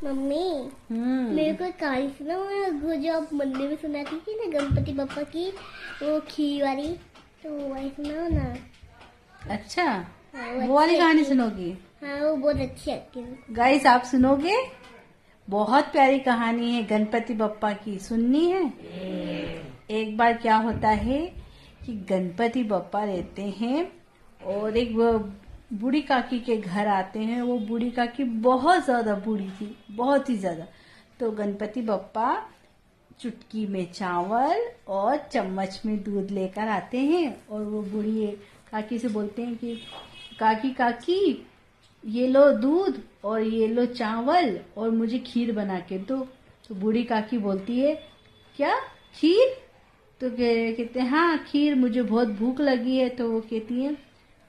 Mummy मेरे को एक कहानी सुना, वो जो आप मंदिर में सुनाती थी ना गणपति बप्पा की, वो खीर वाली, तो वही सुनाओ ना। अच्छा, हाँ, वो वाली अच्छी कहानी लगती है। सुनोगी? हाँ, वो बहुत अच्छी लगती है। गाइस, आप सुनोगे? बहुत प्यारी कहानी है गणपति बप्पा की, सुननी है? एक बार क्या होता है कि गणपति बप्पा रहते हैं और एक वो बूढ़ी काकी के घर आते हैं। वो बूढ़ी काकी बहुत ज्यादा बूढ़ी थी, बहुत ही ज्यादा। तो गणपति बप्पा चुटकी में चावल और चम्मच में दूध लेकर आते हैं और वो बूढ़ी काकी से बोलते हैं कि काकी काकी, ये लो दूध और ये लो चावल और मुझे खीर बना के दो। तो बूढ़ी काकी बोलती है, क्या खीर? तो कहते हैं हाँ खीर, मुझे बहुत भूख लगी है। तो वो कहती है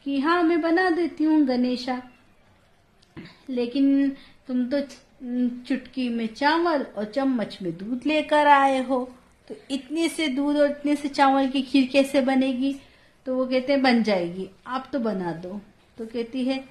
कि हाँ मैं बना देती हूँ गणेशा, लेकिन तुम तो चुटकी में चावल और चम्मच में दूध लेकर आए हो, तो इतने से दूध और इतने से चावल की खीर कैसे बनेगी? तो वो कहते हैं बन जाएगी, आप तो बना दो। तो कहती है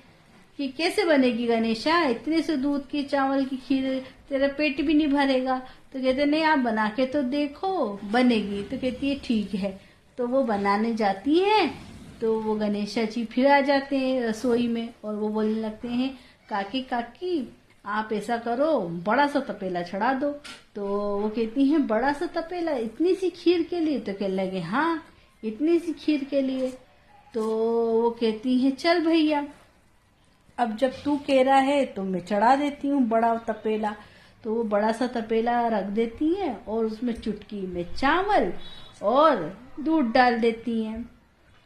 कि कैसे बनेगी गणेशा, इतने से दूध की चावल की खीर तेरा पेट भी नहीं भरेगा। तो कहते नहीं आप बना के तो देखो, बनेगी। तो कहती है ठीक है। तो वो बनाने जाती है तो वो गणेशा जी फिर आ जाते हैं रसोई में और वो बोलने लगते हैं काकी काकी आप ऐसा करो, बड़ा सा तपेला चढ़ा दो। तो वो कहती हैं बड़ा सा तपेला इतनी सी खीर के लिए? तो कहने लगे हाँ इतनी सी खीर के लिए। तो वो कहती हैं चल भैया, अब जब तू कह रहा है तो मैं चढ़ा देती हूँ बड़ा तपेला। तो वो बड़ा सा तपेला रख देती है और उसमें चुटकी में चावल और दूध डाल देती हैं।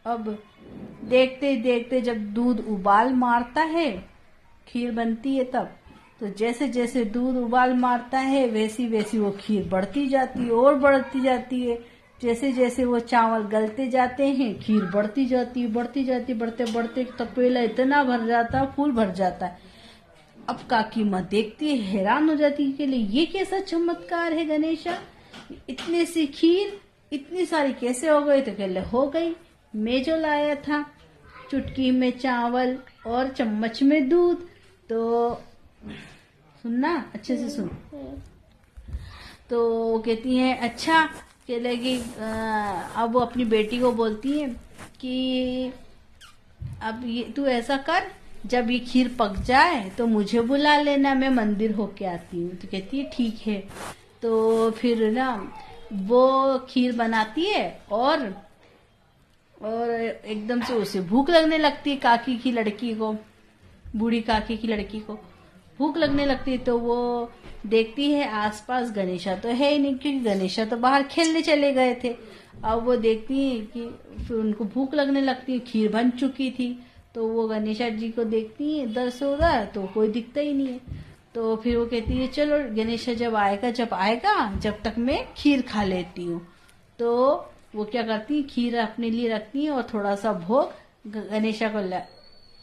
अब देखते देखते जब दूध उबाल मारता है, खीर बनती है तब, तो जैसे जैसे दूध उबाल मारता है वैसी वैसी वो खीर बढ़ती जाती है और बढ़ती जाती है। जैसे जैसे वो चावल गलते जाते हैं खीर बढ़ती जाती है, बढ़ती जाती है, बढ़ते बढ़ते तपेला इतना भर जाता है, फूल भर जाता है। अब काकी माँ देखती है, हैरान हो जाती है कि ये कैसा चमत्कार है गणेशा, इतने सी खीर इतनी सारी कैसे हो गई? तो कहले हो गई, मैं जो लाया था चुटकी में चावल और चम्मच में दूध। तो सुनना अच्छे से सुन। तो वो कहती है अच्छा, कह लगी अब वो अपनी बेटी को बोलती है कि अब ये तू ऐसा कर, जब ये खीर पक जाए तो मुझे बुला लेना, मैं मंदिर होके आती हूँ। तो कहती है ठीक है। तो फिर ना वो खीर बनाती है और एकदम से उसे भूख लगने लगती है, काकी की लड़की को, बूढ़ी काकी की लड़की को भूख लगने लगती है। तो वो देखती है आसपास गणेशा तो है ही नहीं, क्योंकि गणेशा तो बाहर खेलने चले गए थे। अब वो देखती है कि फिर उनको भूख लगने लगती है, खीर बन चुकी थी। तो वो गणेशा जी को देखती है इधर से उधर, तो कोई दिखता ही नहीं है। तो फिर वो कहती है चलो गणेशा जब आएगा जब तक मैं खीर खा लेती हूँ। तो वो क्या करती है, खीर अपने लिए रखती है और थोड़ा सा भोग गणेशा को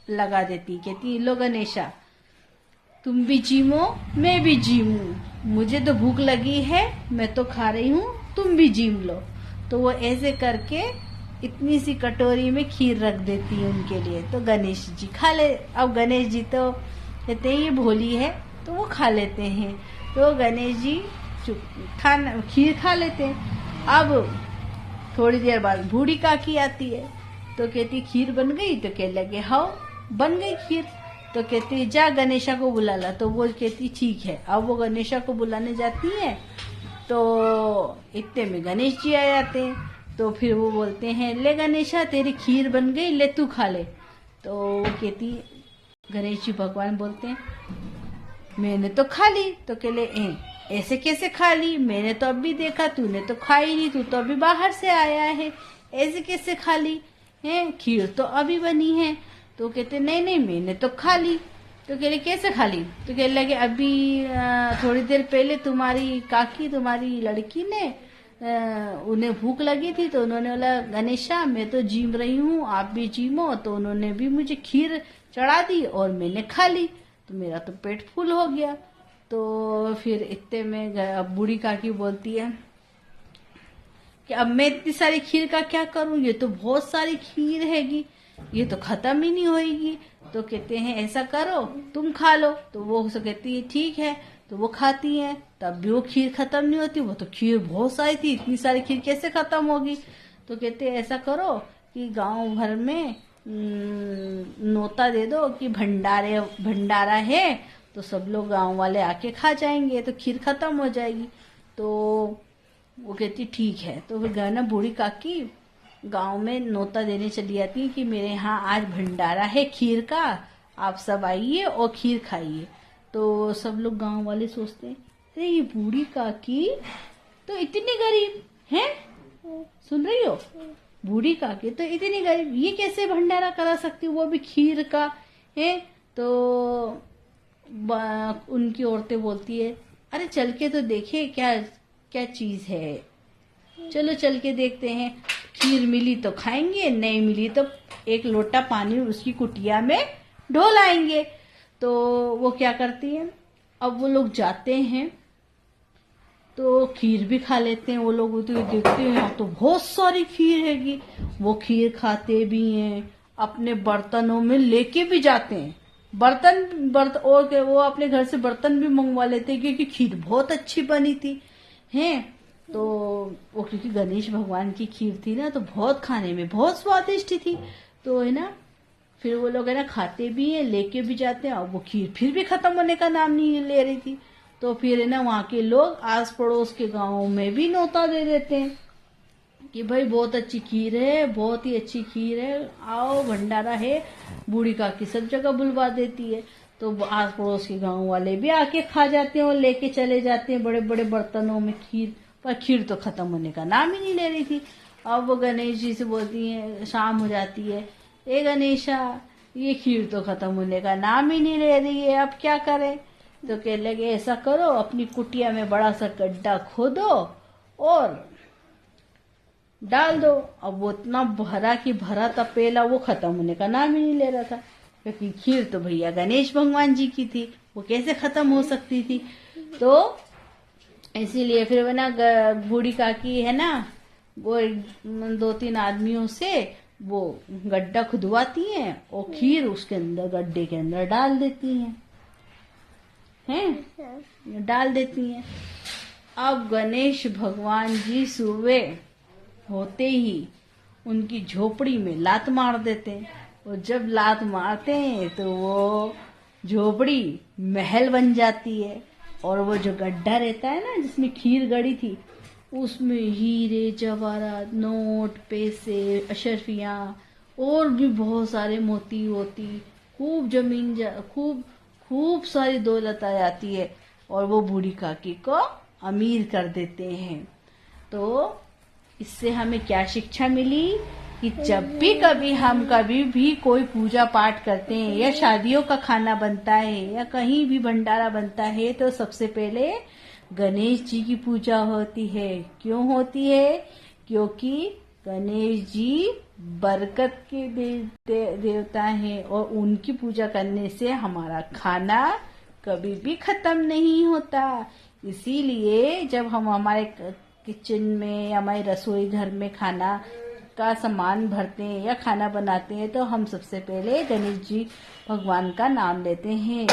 लगा देती। कहती है लो गणेशा, तुम भी जीमो मैं भी जीमू, मुझे तो भूख लगी है मैं तो खा रही हूँ, तुम भी जीम लो। तो वो ऐसे करके इतनी सी कटोरी में खीर रख देती है उनके लिए। तो गणेश जी खा ले। अब गणेश जी तो कहते हैं ये भोली है, तो वो खा लेते हैं। तो गणेश जी खाना खीर खा लेते हैं। अब थोड़ी देर बाद बूढ़ी काकी आती है, तो कहती खीर बन गई? तो कहने लगे हाँ बन गई खीर। तो कहती जा गणेशा को बुला ला। तो वो कहती ठीक है। अब वो गणेशा को बुलाने जाती है तो इतने में गणेश जी आ जाते हैं। तो फिर वो बोलते हैं ले गणेशा तेरी खीर बन गई, ले तू खा ले। तो वो कहती, गणेश जी भगवान बोलते हैं मैंने तो खा ली। तो कहले ऐसे कैसे खा ली, मैंने तो अभी देखा, तूने तो खाई नहीं, तू तो अभी बाहर से आया है, ऐसे कैसे खा ली है, खीर तो अभी बनी है। तो कहते नहीं नहीं मैंने तो खा ली। तो कह रहे कैसे खा ली? तो कहने लगे अभी थोड़ी देर पहले तुम्हारी काकी, तुम्हारी लड़की ने उन्हें भूख लगी थी तो उन्होंने बोला गणेशा मैं तो जीम रही हूँ आप भी जीमो, तो उन्होंने भी मुझे खीर चढ़ा दी और मैंने खा ली, तो मेरा तो पेट फुल हो गया। तो फिर इतने में बूढ़ी काकी बोलती है कि अब मैं इतनी सारी खीर का क्या करूं, ये तो बहुत सारी खीर हैगी, ये तो खत्म ही नहीं होएगी। तो कहते हैं ऐसा करो तुम खा लो। तो वो कहती है ठीक है। तो वो खाती हैं, तब भी वो खीर खत्म नहीं होती। वो तो खीर बहुत सारी थी, इतनी सारी खीर कैसे खत्म होगी। तो कहते ऐसा करो कि गांव भर में नोता दे दो कि भंडारा है, तो सब लोग गांव वाले आके खा जाएंगे, तो खीर खत्म हो जाएगी। तो वो कहती ठीक है। तो फिर गए ना बूढ़ी काकी गांव में नोता देने चली जाती है कि मेरे यहाँ आज भंडारा है खीर का, आप सब आइए और खीर खाइए। तो सब लोग गांव वाले सोचते हैं अरे ये बूढ़ी काकी तो इतनी गरीब हैं, सुन रही हो, बूढ़ी काकी तो इतनी गरीब, ये कैसे भंडारा करा सकती, वो भी खीर का है। तो उनकी औरतें बोलती है अरे चल के तो देखे क्या क्या चीज है, चलो चल के देखते हैं। खीर मिली तो खाएंगे, नहीं मिली तो एक लोटा पानी उसकी कुटिया में ढो लाएंगे। तो वो क्या करती है, अब वो लोग जाते हैं तो खीर भी खा लेते हैं। वो लोग तो देखते हैं यहाँ तो बहुत सारी खीर हैगी, वो खीर खाते भी हैं, अपने बर्तनों में लेके भी जाते हैं। बर्तन और वो अपने घर से बर्तन भी मंगवा लेते हैं क्योंकि खीर बहुत अच्छी बनी थी हैं। तो वो क्योंकि गणेश भगवान की खीर थी ना, तो बहुत खाने में बहुत स्वादिष्ट थी। तो है ना, फिर वो लोग है ना खाते भी हैं, लेके भी जाते हैं, और वो खीर फिर भी खत्म होने का नाम नहीं ले रही थी। तो फिर है ना वहाँ के लोग आस पड़ोस के गांवों में भी न्योता दे देते हैं कि भाई बहुत अच्छी खीर है, बहुत ही अच्छी खीर है, आओ भंडारा है। बूढ़ी काकी सब जगह बुलवा देती है। तो आस पड़ोस के गांव वाले भी आके खा जाते हैं और लेके चले जाते हैं बड़े बड़े बर्तनों में खीर। पर खीर तो खत्म होने का नाम ही नहीं ले रही थी। अब वो गणेश जी से बोलती है, शाम हो जाती है, ए गणेशा ये खीर तो खत्म होने का नाम ही नहीं ले रही है, अब क्या करें। तो कह लगे ऐसा करो, अपनी कुटिया में बड़ा सा गड्ढा खोदो और डाल दो। अब वो इतना भरा कि भरा तपेला, वो खत्म होने का नाम ही नहीं ले रहा था क्योंकि खीर तो भैया गणेश भगवान जी की थी, वो कैसे खत्म हो सकती थी। तो इसीलिए फिर वो ना बूढ़ी काकी है ना, वो 2-3 आदमियों से वो गड्ढा खुदवाती हैं और खीर उसके अंदर गड्ढे के अंदर डाल देती हैं, डाल देती हैं। अब गणेश भगवान जी सुबह होते ही उनकी झोपड़ी में लात मार देते हैं, और जब लात मारते हैं तो वो झोपड़ी महल बन जाती है। और वो जो गड्ढा रहता है ना जिसमें खीर गड़ी थी, उसमें हीरे जवाहरात, नोट, पैसे, अशर्फियाँ और भी बहुत सारे मोती होती, खूब जमीन खूब सारी दौलत आ जाती है, और वो बूढ़ी काकी को अमीर कर देते हैं। तो इससे हमें क्या शिक्षा मिली कि जब भी कभी भी कोई पूजा पाठ करते हैं या शादियों का खाना बनता है या कहीं भी भंडारा बनता है, तो सबसे पहले गणेश जी की पूजा होती है। क्यों होती है? क्योंकि गणेश जी बरकत के देवता हैं और उनकी पूजा करने से हमारा खाना कभी भी खत्म नहीं होता। इसीलिए जब हम हमारे किचन में या हमारे रसोई घर में खाना का सामान भरते हैं या खाना बनाते हैं, तो हम सबसे पहले गणेश जी भगवान का नाम लेते हैं,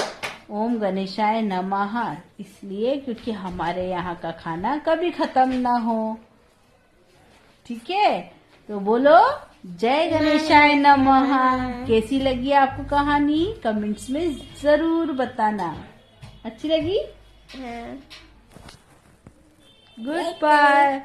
ओम गणेशाय नमः। इसलिए क्योंकि हमारे यहाँ का खाना कभी खत्म ना हो। ठीक है, तो बोलो जय गणेशाय नमः। कैसी लगी आपको कहानी? कमेंट्स में जरूर बताना। अच्छी लगी? Good bye.